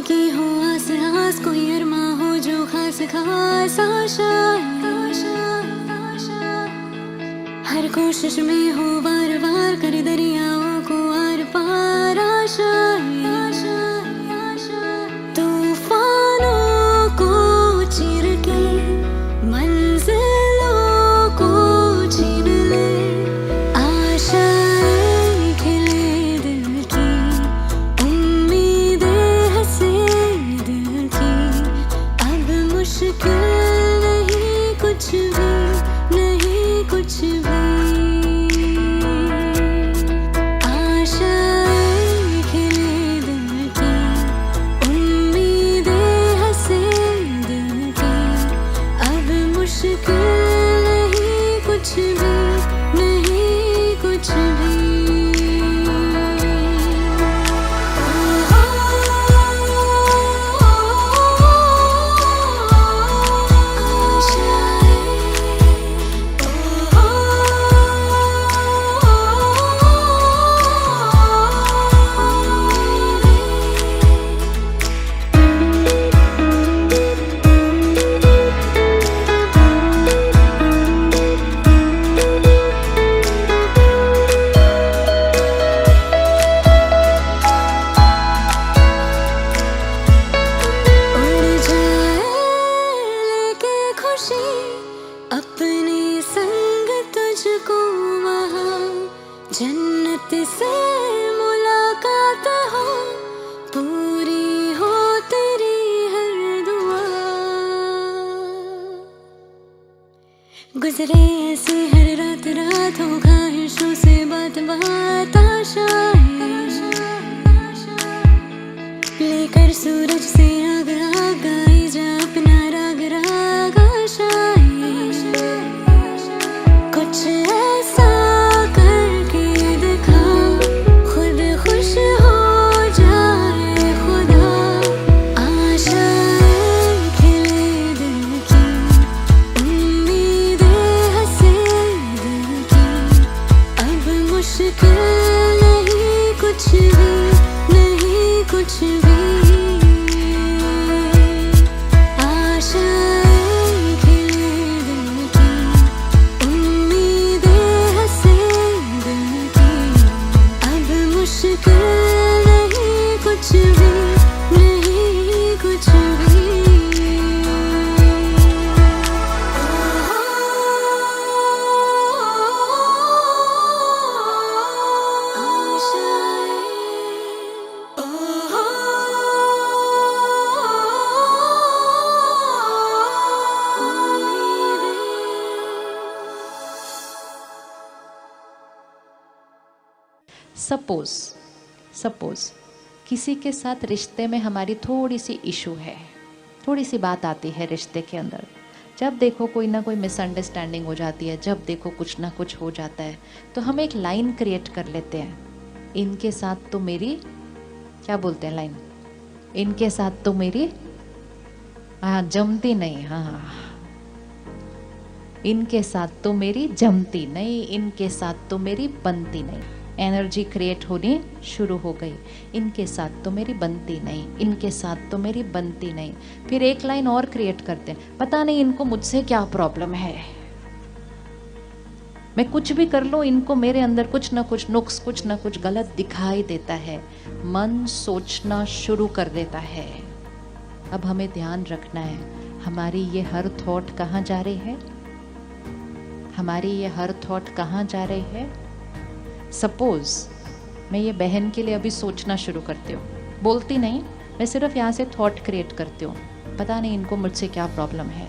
की हो आस आस, कोई अरमा हो जो खास खास आशा, हर कोशिश में हो बार बार कर दरियाओं को आर पार आशा, तूफानों को चीर के मंजिलों को छीन ले, आशाएं खिले दिल की, उम्मीदें हंसे दिल की, अब मुश्किल नहीं कुछ भी, नहीं कुछ भी। अपने संग तुझको वहाँ जन्नत से मुलाकात हो, पूरी हो तेरी हर दुआ, गुजरे ऐसे हर रात रात हो ख्वाहिशों से बात बात आशाएं, लेकर सूरज से आग आग गाई जा अपना राग राग आशाएं, कुछ ऐसा करके दिखा खुद खुश हो जाए खुदा, आशाएं खिले दिल की, उम्मीदें हंसे दिल की, अब मुश्किल नहीं कुछ भी, नहीं कुछ भी। सपोज किसी के साथ रिश्ते में हमारी थोड़ी सी इशू है, थोड़ी सी बात आती है रिश्ते के अंदर, जब देखो कोई ना कोई मिसअंडरस्टैंडिंग हो जाती है, जब देखो कुछ ना कुछ हो जाता है, तो हम एक लाइन क्रिएट कर लेते हैं, इनके साथ तो मेरी, क्या बोलते हैं लाइन, इनके साथ तो मेरी जमती नहीं, हाँ, इनके साथ तो मेरी जमती नहीं, इनके साथ तो मेरी बनती नहीं, एनर्जी क्रिएट होनी शुरू हो गई, इनके साथ तो मेरी बनती नहीं, इनके साथ तो मेरी बनती नहीं। फिर एक लाइन और क्रिएट करते हैं, पता नहीं इनको मुझसे क्या प्रॉब्लम है, मैं कुछ भी कर लूं इनको मेरे अंदर कुछ ना कुछ नुक्स, कुछ ना कुछ गलत दिखाई देता है, मन सोचना शुरू कर देता है। अब हमें ध्यान रखना है, हमारी ये हर थॉट कहाँ जा रही है, हमारी ये हर थॉट कहाँ जा रही है। सपोज मैं ये बहन के लिए अभी सोचना शुरू करती हूँ, बोलती नहीं, मैं सिर्फ यहाँ से थॉट क्रिएट करती हूँ, पता नहीं इनको मुझसे क्या प्रॉब्लम है,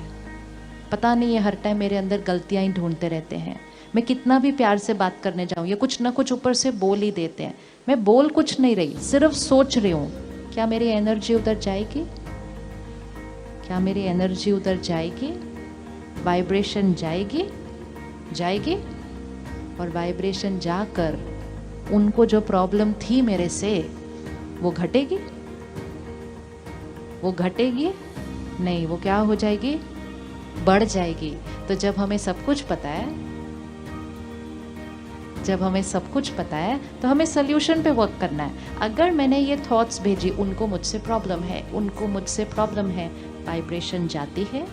पता नहीं ये हर टाइम मेरे अंदर गलतियाँ ही ढूंढते रहते हैं, मैं कितना भी प्यार से बात करने जाऊँ ये कुछ ना कुछ ऊपर से बोल ही देते हैं, मैं बोल कुछ नहीं रही, सिर्फ सोच रही हूँ, क्या मेरी एनर्जी उधर जाएगी, क्या मेरी एनर्जी उधर जाएगी, वाइब्रेशन जाएगी, जाएगी, और वाइब्रेशन जाकर उनको जो प्रॉब्लम थी मेरे से वो घटेगी, वो घटेगी नहीं, वो क्या हो जाएगी, बढ़ जाएगी। तो जब हमें सब कुछ पता है जब हमें सब कुछ पता है तो हमें सोल्यूशन पे वर्क करना है। अगर मैंने ये थॉट्स भेजी, उनको मुझसे प्रॉब्लम है, उनको मुझसे प्रॉब्लम है, वाइब्रेशन जाती है,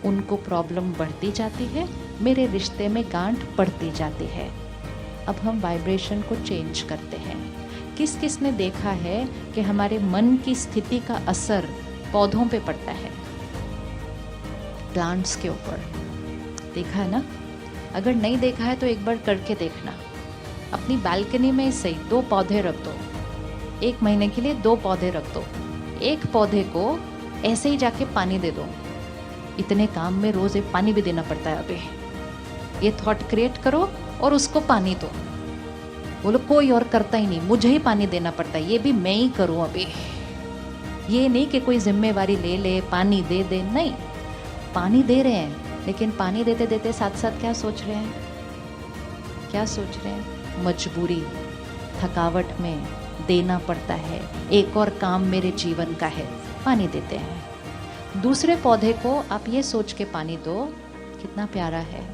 उनको प्रॉब्लम बढ़ती जाती है, मेरे रिश्ते में गांठ बढ़ती जाती है। अब हम वाइब्रेशन को चेंज करते हैं। किस किस ने देखा है कि हमारे मन की स्थिति का असर पौधों पे पड़ता है, प्लांट्स के ऊपर? देखा है ना? अगर नहीं देखा है तो एक बार करके देखना। अपनी बालकनी में सही 2 पौधे रख दो, 1 महीने के लिए 2 पौधे रख दो। एक पौधे को ऐसे ही जाके पानी दे दो। इतने काम में रोज एक पानी भी देना पड़ता है। अभी ये थॉट क्रिएट करो और उसको पानी दो। बोलो कोई और करता ही नहीं, मुझे ही पानी देना पड़ता है, ये भी मैं ही करूं। अभी ये नहीं कि कोई जिम्मेवारी ले ले, पानी दे दे, नहीं, पानी दे रहे हैं, लेकिन पानी देते देते साथ साथ क्या सोच रहे हैं? क्या सोच रहे हैं? मजबूरी, थकावट में देना पड़ता है, एक और काम मेरे जीवन का है, पानी देते हैं। दूसरे पौधे को आप ये सोच के पानी दो, कितना प्यारा है,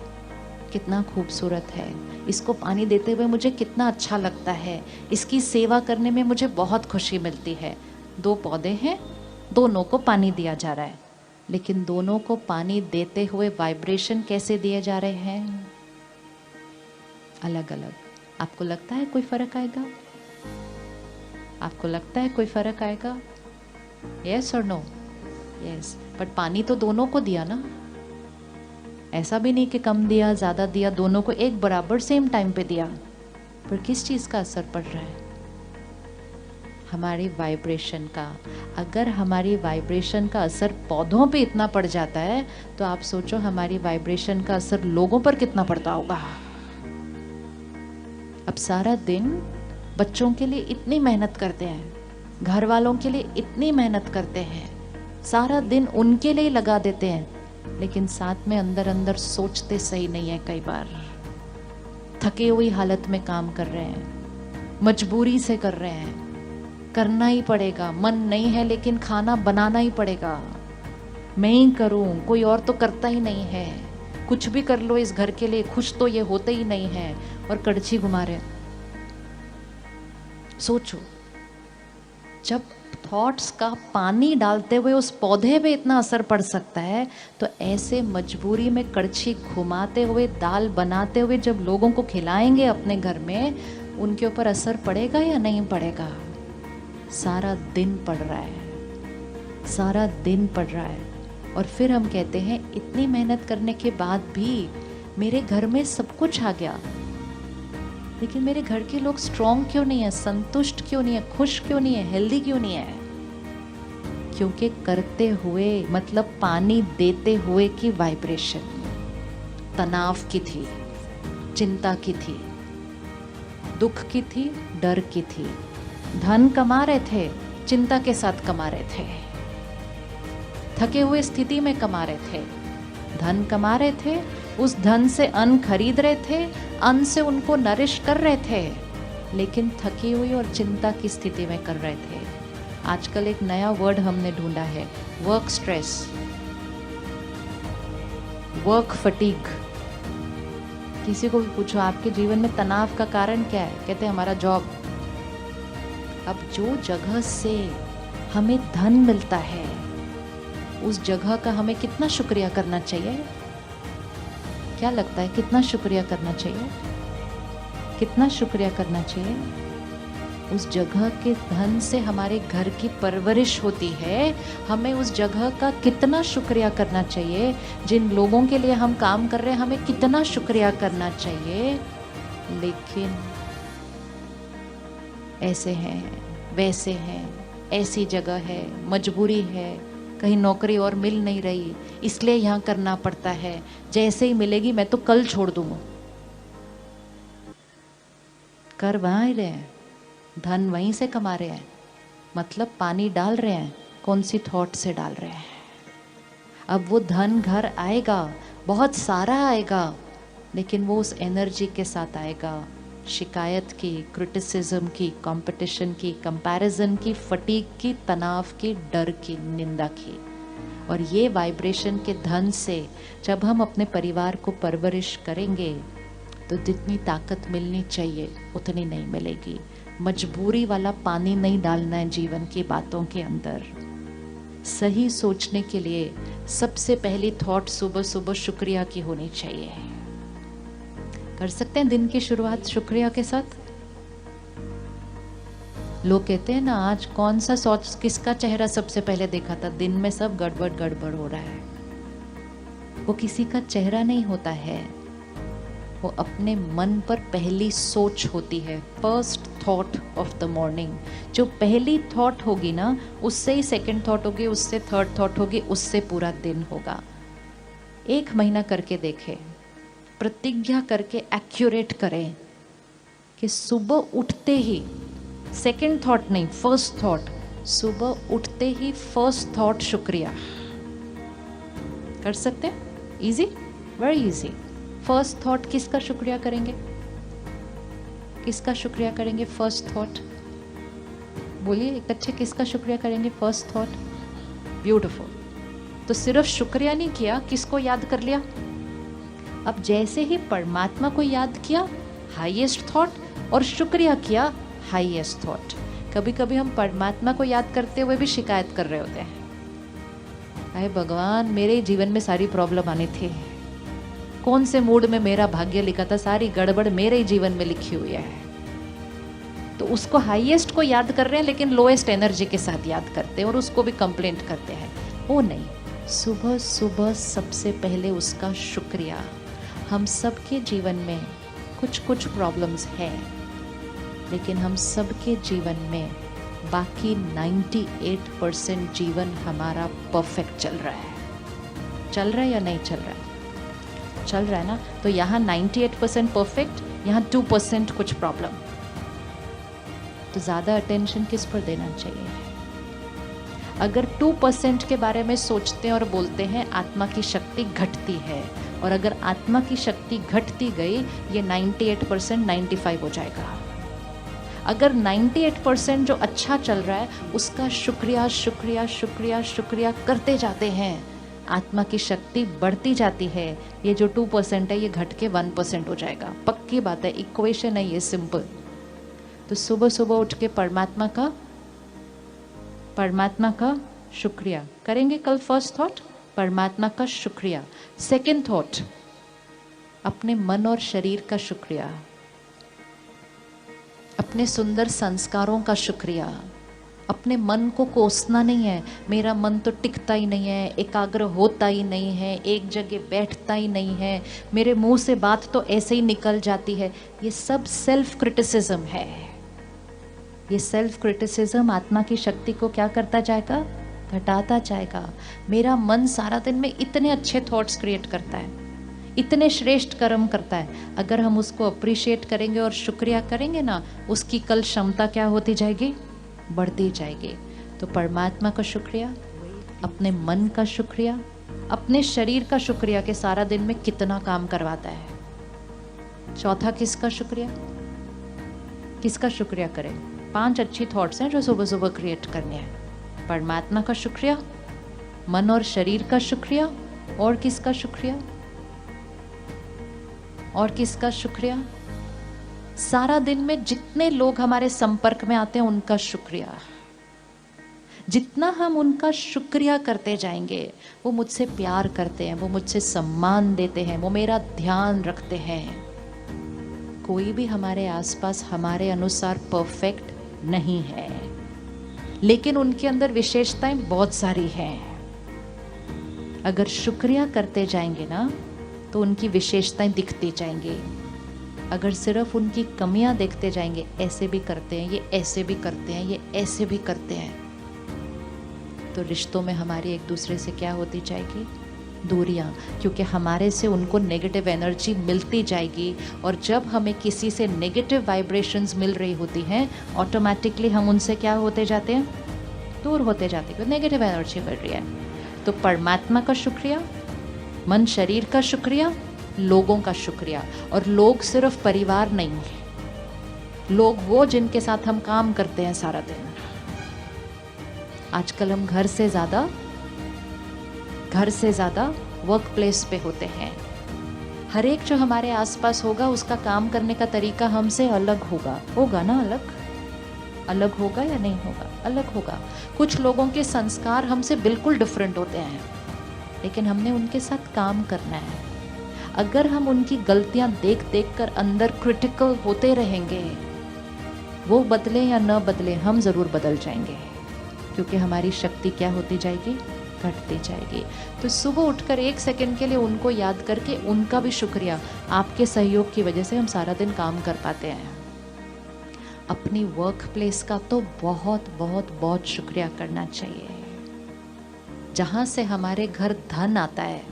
कितना खूबसूरत है, इसको पानी देते हुए मुझे कितना अच्छा लगता है, इसकी सेवा करने में मुझे बहुत खुशी मिलती है। 2 पौधे हैं, दोनों को पानी दिया जा रहा है, लेकिन दोनों को पानी देते हुए वाइब्रेशन कैसे दिए जा रहे हैं? अलग अलग। आपको लगता है कोई फर्क आएगा? आपको लगता है कोई फर्क आएगा? यस और नो? यस, बट पानी तो दोनों को दिया ना। ऐसा भी नहीं कि कम दिया ज़्यादा दिया, दोनों को एक बराबर सेम टाइम पे दिया। पर किस चीज़ का असर पड़ रहा है? हमारी वाइब्रेशन का। अगर हमारी वाइब्रेशन का असर पौधों पे इतना पड़ जाता है तो आप सोचो हमारी वाइब्रेशन का असर लोगों पर कितना पड़ता होगा। अब सारा दिन बच्चों के लिए इतनी मेहनत करते हैं, घर वालों के लिए इतनी मेहनत करते हैं, सारा दिन उनके लिए लगा देते हैं, लेकिन साथ में अंदर अंदर सोचते सही नहीं है। कई बार थके हुई हालत में काम कर रहे हैं, मजबूरी से कर रहे हैं, करना ही पड़ेगा, मन नहीं है लेकिन खाना बनाना ही पड़ेगा, मैं ही करूं, कोई और तो करता ही नहीं है, कुछ भी कर लो इस घर के लिए, खुश तो ये होते ही नहीं है, और कड़छी घुमा रहे। सोचो, जब थॉट्स का पानी डालते हुए उस पौधे पे इतना असर पड़ सकता है, तो ऐसे मजबूरी में कड़छी घुमाते हुए, दाल बनाते हुए जब लोगों को खिलाएंगे अपने घर में, उनके ऊपर असर पड़ेगा या नहीं पड़ेगा? सारा दिन पड़ रहा है, सारा दिन पड़ रहा है। और फिर हम कहते हैं इतनी मेहनत करने के बाद भी मेरे घर में सब कुछ आ गया, लेकिन मेरे घर के लोग स्ट्रॉन्ग क्यों नहीं है, संतुष्ट क्यों नहीं है, खुश क्यों नहीं है, हेल्दी क्यों नहीं है? क्योंकि करते हुए मतलब पानी देते हुए की वाइब्रेशन तनाव की थी, चिंता की थी, दुख की थी, डर की थी। धन कमा रहे थे, चिंता के साथ कमा रहे थे, थके हुए स्थिति में कमा रहे थे, धन कमा रहे थे, उस धन से अन्न खरीद रहे थे, अन्न से उनको नरिश कर रहे थे, लेकिन थकी हुई और चिंता की स्थिति में कर रहे थे। आजकल एक नया वर्ड हमने ढूंढा है, वर्क स्ट्रेस, वर्क फटीग। किसी को भी पूछो आपके जीवन में तनाव का कारण क्या है, कहते हैं हमारा जॉब। अब जो जगह से हमें धन मिलता है, उस जगह का हमें कितना शुक्रिया करना चाहिए? क्या लगता है कितना शुक्रिया करना चाहिए? कितना शुक्रिया करना चाहिए? उस जगह के धन से हमारे घर की परवरिश होती है, हमें उस जगह का कितना शुक्रिया करना चाहिए? जिन लोगों के लिए हम काम कर रहे हैं, हमें कितना शुक्रिया करना चाहिए? लेकिन ऐसे हैं, वैसे हैं, ऐसी जगह है, मजबूरी है, कहीं नौकरी और मिल नहीं रही, इसलिए यहाँ करना पड़ता है, जैसे ही मिलेगी मैं तो कल छोड़ दूंगा। कर वहाँ ही रहे हैं, धन वहीं से कमा रहे हैं, मतलब पानी डाल रहे हैं, कौन सी थॉट से डाल रहे हैं। अब वो धन घर आएगा, बहुत सारा आएगा, लेकिन वो उस एनर्जी के साथ आएगा, शिकायत की, क्रिटिसिज्म की, कंपटीशन की, कंपैरिजन की, फटीग की, तनाव की, डर की, निंदा की। और ये वाइब्रेशन के धन से जब हम अपने परिवार को परवरिश करेंगे, तो जितनी ताकत मिलनी चाहिए उतनी नहीं मिलेगी। मजबूरी वाला पानी नहीं डालना है जीवन की बातों के अंदर। सही सोचने के लिए सबसे पहली थॉट सुबह सुबह शुक्रिया की होनी चाहिए। कर सकते हैं दिन की शुरुआत शुक्रिया के साथ। लोग कहते हैं ना, आज कौन सा सोच किसका चेहरा सबसे पहले देखा था? दिन में सब गड़बड़ गड़बड़ हो रहा है। वो किसी का चेहरा नहीं होता है, वो अपने मन पर पहली सोच होती है। First thought of the morning. जो पहली थॉट होगी ना, उससे ही सेकंड थॉट होगी, उससे थर्ड थॉट होगी, उससे पूरा दिन होगा। 1 महीना करके देखें, प्रतिज्ञा करके एक्यूरेट करें कि सुबह उठते ही सेकंड थॉट नहीं, फर्स्ट थॉट, सुबह उठते ही फर्स्ट थॉट शुक्रिया। कर सकते हैं? Easy, very easy. First thought किसका शुक्रिया करेंगे? किसका शुक्रिया करेंगे? फर्स्ट थॉट बोलिए एक अच्छे, किसका शुक्रिया करेंगे? First thought. ब्यूटिफुल। तो सिर्फ शुक्रिया नहीं किया, किसको याद कर लिया? अब जैसे ही परमात्मा को याद किया, हाईएस्ट थॉट, और शुक्रिया किया, हाईएस्ट थॉट। कभी कभी हम परमात्मा को याद करते हुए भी शिकायत कर रहे होते हैं, अरे भगवान मेरे जीवन में सारी प्रॉब्लम आनी थी, कौन से मूड में मेरा भाग्य लिखा था, सारी गड़बड़ मेरे ही जीवन में लिखी हुई है। तो उसको हाईएस्ट को याद कर रहे हैं लेकिन लोएस्ट एनर्जी के साथ याद करते हैं और उसको भी कंप्लेंट करते हैं। वो नहीं, सुबह सुबह सबसे पहले उसका शुक्रिया। हम सबके जीवन में कुछ कुछ प्रॉब्लम्स हैं, लेकिन हम सबके जीवन में बाकी 98% जीवन हमारा परफेक्ट चल रहा है। चल रहा है या नहीं चल रहा है? चल रहा है ना। तो यहाँ 98% परफेक्ट, यहाँ 2% कुछ प्रॉब्लम। तो ज़्यादा अटेंशन किस पर देना चाहिए? अगर 2% के बारे में सोचते हैं और बोलते हैं आत्मा की शक्ति घटती है, और अगर आत्मा की शक्ति घटती गई, ये 98% 95 हो जाएगा। अगर 98% जो अच्छा चल रहा है उसका शुक्रिया शुक्रिया शुक्रिया शुक्रिया करते जाते हैं, आत्मा की शक्ति बढ़ती जाती है। ये जो 2% है ये घट के 1% हो जाएगा। पक्की बात है, इक्वेशन है ये, सिंपल। तो सुबह सुबह उठ के परमात्मा का शुक्रिया करेंगे। कल फर्स्ट थॉट परमात्मा का शुक्रिया। सेकंड थॉट अपने मन और शरीर का शुक्रिया, अपने सुंदर संस्कारों का शुक्रिया। अपने मन को कोसना नहीं है, मेरा मन तो टिकता ही नहीं है, एकाग्र होता ही नहीं है, एक जगह बैठता ही नहीं है, मेरे मुंह से बात तो ऐसे ही निकल जाती है। ये सब सेल्फ क्रिटिसिज्म है। ये सेल्फ क्रिटिसिज्म आत्मा की शक्ति को क्या करता जाएगा? घटाता जाएगा। मेरा मन सारा दिन में इतने अच्छे थॉट्स क्रिएट करता है, इतने श्रेष्ठ कर्म करता है। अगर हम उसको अप्रिशिएट करेंगे और शुक्रिया करेंगे ना, उसकी कल क्षमता क्या होती जाएगी? बढ़ती जाएगी। तो परमात्मा का शुक्रिया, अपने मन का शुक्रिया, अपने शरीर का शुक्रिया कि सारा दिन में कितना काम करवाता है। चौथा किसका शुक्रिया? किसका शुक्रिया करें? 5 अच्छी थॉट्स हैं जो सुबह सुबह क्रिएट करने हैं। परमात्मा का शुक्रिया, मन और शरीर का शुक्रिया, और किसका शुक्रिया? और किसका शुक्रिया? सारा दिन में जितने लोग हमारे संपर्क में आते हैं उनका शुक्रिया। जितना हम उनका शुक्रिया करते जाएंगे, वो मुझसे प्यार करते हैं, वो मुझसे सम्मान देते हैं, वो मेरा ध्यान रखते हैं। कोई भी हमारे आसपास हमारे अनुसार परफेक्ट नहीं है, लेकिन उनके अंदर विशेषताएं बहुत सारी हैं। अगर शुक्रिया करते जाएंगे ना, तो उनकी विशेषताएं दिखती जाएंगी। अगर सिर्फ उनकी कमियां देखते जाएंगे, ऐसे भी करते हैं, ये ऐसे भी करते हैं, ये ऐसे भी करते हैं, तो रिश्तों में हमारी एक दूसरे से क्या होती जाएगी? दूरियां। क्योंकि हमारे से उनको नेगेटिव एनर्जी मिलती जाएगी, और जब हमें किसी से नेगेटिव वाइब्रेशंस मिल रही होती हैं, ऑटोमेटिकली हम उनसे क्या होते जाते हैं? दूर होते जाते हैं, क्योंकि नेगेटिव एनर्जी मिल रही है। तो परमात्मा का शुक्रिया, मन शरीर का शुक्रिया, लोगों का शुक्रिया। और लोग सिर्फ परिवार नहीं है, लोग वो जिनके साथ हम काम करते हैं सारा दिन। आजकल हम घर से ज़्यादा वर्क प्लेस पे होते हैं। हर एक जो हमारे आसपास होगा उसका काम करने का तरीका हमसे अलग होगा ना, अलग होगा या नहीं होगा? अलग होगा। कुछ लोगों के संस्कार हमसे बिल्कुल डिफरेंट होते हैं, लेकिन हमने उनके साथ काम करना है। अगर हम उनकी गलतियां देख देख कर अंदर क्रिटिकल होते रहेंगे, वो बदले या न बदले, हम ज़रूर बदल जाएंगे, क्योंकि हमारी शक्ति क्या होती जाएगी? घटती जाएगी। तो सुबह उठकर 1 सेकंड के लिए उनको याद करके उनका भी शुक्रिया, आपके सहयोग की वजह से हम सारा दिन काम कर पाते हैं। अपनी वर्क प्लेस का तो बहुत बहुत बहुत शुक्रिया करना चाहिए। जहाँ से हमारे घर धन आता है,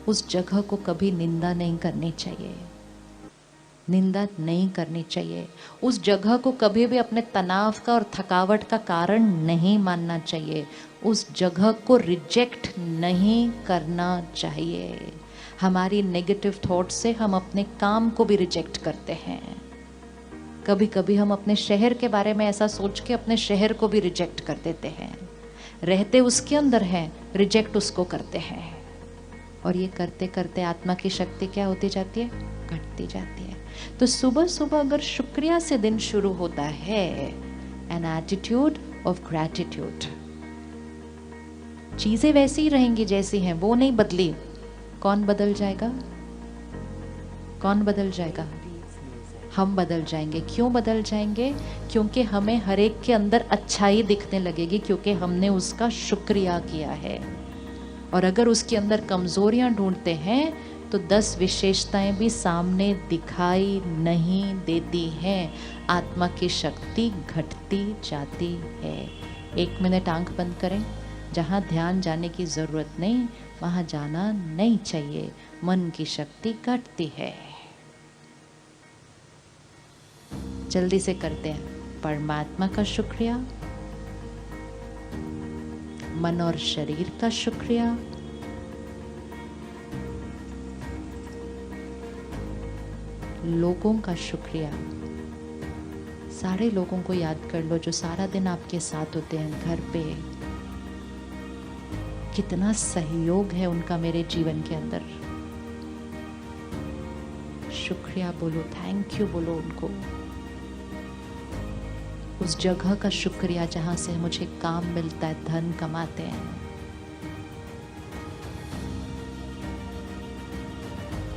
उस जगह को कभी निंदा नहीं करनी चाहिए, निंदा नहीं करनी चाहिए। उस जगह को कभी भी अपने तनाव का और थकावट का कारण नहीं मानना चाहिए। उस जगह को रिजेक्ट नहीं करना चाहिए। हमारी नेगेटिव थॉट से हम अपने काम को भी रिजेक्ट करते हैं। कभी कभी हम अपने शहर के बारे में ऐसा सोच के अपने शहर को भी रिजेक्ट कर देते हैं। रहते उसके अंदर हैं, रिजेक्ट उसको करते हैं, और ये करते करते आत्मा की शक्ति क्या होती जाती है? घटती जाती है। तो सुबह सुबह अगर शुक्रिया से दिन शुरू होता है, एन एटीट्यूड ऑफ ग्रैटिट्यूड, चीजें वैसी ही रहेंगी जैसी हैं, वो नहीं बदली। कौन बदल जाएगा? कौन बदल जाएगा? हम बदल जाएंगे। क्यों बदल जाएंगे? क्योंकि हमें हर एक के अंदर अच्छाई दिखने लगेगी, क्योंकि हमने उसका शुक्रिया किया है। और अगर उसके अंदर कमजोरियां ढूंढते हैं तो 10 विशेषताएं भी सामने दिखाई नहीं देती हैं। आत्मा की शक्ति घटती जाती है। 1 मिनट आंख बंद करें। जहाँ ध्यान जाने की जरूरत नहीं, वहाँ जाना नहीं चाहिए। मन की शक्ति घटती है। जल्दी से करते हैं। परमात्मा का शुक्रिया, मन और शरीर का शुक्रिया, लोगों का शुक्रिया। सारे लोगों को याद कर लो जो सारा दिन आपके साथ होते हैं घर पे। कितना सहयोग है उनका मेरे जीवन के अंदर। शुक्रिया बोलो, थैंक यू बोलो उनको। उस जगह का शुक्रिया जहां से मुझे काम मिलता है, धन कमाते हैं।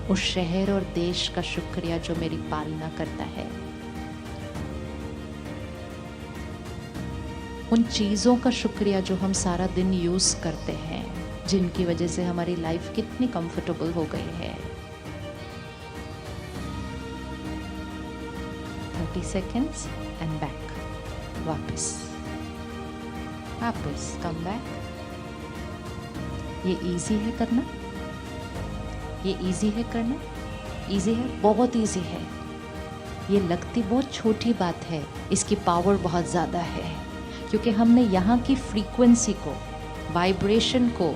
उस शहर और देश का शुक्रिया जो मेरी पालना करता है। उन चीजों का शुक्रिया जो हम सारा दिन यूज करते हैं, जिनकी वजह से हमारी लाइफ कितनी कंफर्टेबल हो गई है। 30 seconds एंड बैक। वापस कम बैक। ये इजी है करना, ये इजी है करना, इजी है, बहुत इजी है। ये लगती बहुत छोटी बात है, इसकी पावर बहुत ज़्यादा है, क्योंकि हमने यहाँ की फ्रीक्वेंसी को, वाइब्रेशन को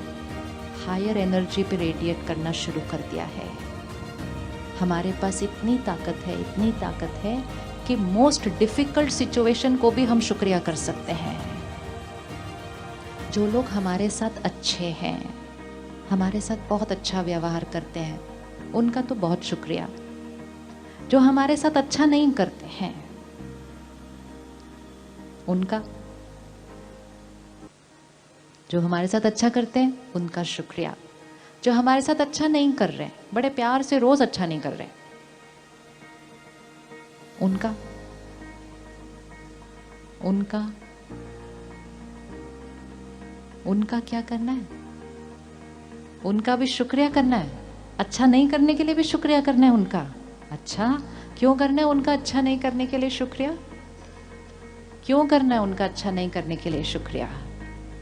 हायर एनर्जी पे रेडिएट करना शुरू कर दिया है। हमारे पास इतनी ताकत है, इतनी ताकत है कि मोस्ट डिफिकल्ट सिचुएशन को भी हम शुक्रिया कर सकते हैं। जो लोग हमारे साथ अच्छे हैं, हमारे साथ बहुत अच्छा व्यवहार करते हैं, उनका तो बहुत शुक्रिया। जो हमारे साथ अच्छा नहीं करते हैं, उनका, जो हमारे साथ अच्छा करते हैं उनका शुक्रिया। जो हमारे साथ अच्छा नहीं कर रहे, बड़े प्यार से रोज अच्छा नहीं कर रहे, उनका उनका उनका क्या करना है? उनका भी शुक्रिया करना है। अच्छा नहीं करने के लिए भी शुक्रिया करना है उनका। अच्छा क्यों करना है उनका अच्छा नहीं करने के लिए शुक्रिया? क्यों करना है उनका अच्छा नहीं करने के लिए शुक्रिया?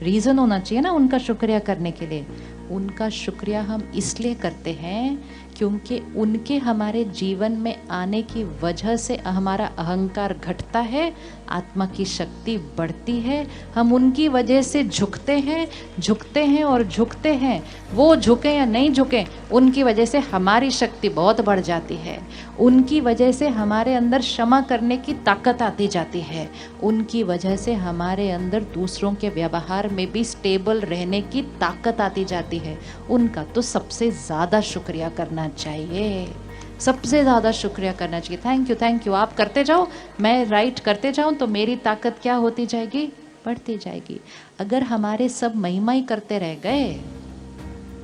रीजन होना चाहिए ना उनका शुक्रिया करने के लिए। उनका शुक्रिया हम इसलिए करते हैं क्योंकि उनके हमारे जीवन में आने की वजह से हमारा अहंकार घटता है, आत्मा की शक्ति बढ़ती है। हम उनकी वजह से झुकते हैं और झुकते हैं। वो झुके या नहीं झुके, उनकी वजह से हमारी शक्ति बहुत बढ़ जाती है। उनकी वजह से हमारे अंदर क्षमा करने की ताकत आती जाती है। उनकी वजह से हमारे अंदर दूसरों के व्यवहार में भी स्टेबल रहने की ताकत आती जाती है। उनका तो सबसे ज़्यादा शुक्रिया करना चाहिए, सबसे ज़्यादा शुक्रिया करना चाहिए। Thank you. आप करते जाओ, मैं राइट करते जाऊं तो मेरी ताकत क्या होती जाएगी, बढ़ती जाएगी। अगर हमारे सब महिमा ही करते रह गए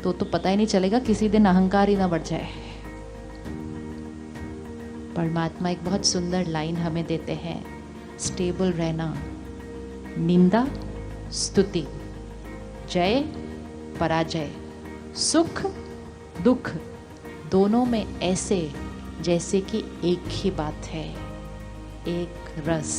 तो पता ही नहीं चलेगा, किसी दिन अहंकार ही ना बढ़ जाए। परमात्मा एक बहुत सुंदर लाइन हमें देते हैं, स्टेबल रहना, निंदा स्तुति, जय पराजय, सुख दुख दोनों में ऐसे जैसे कि एक ही बात है, एक रस।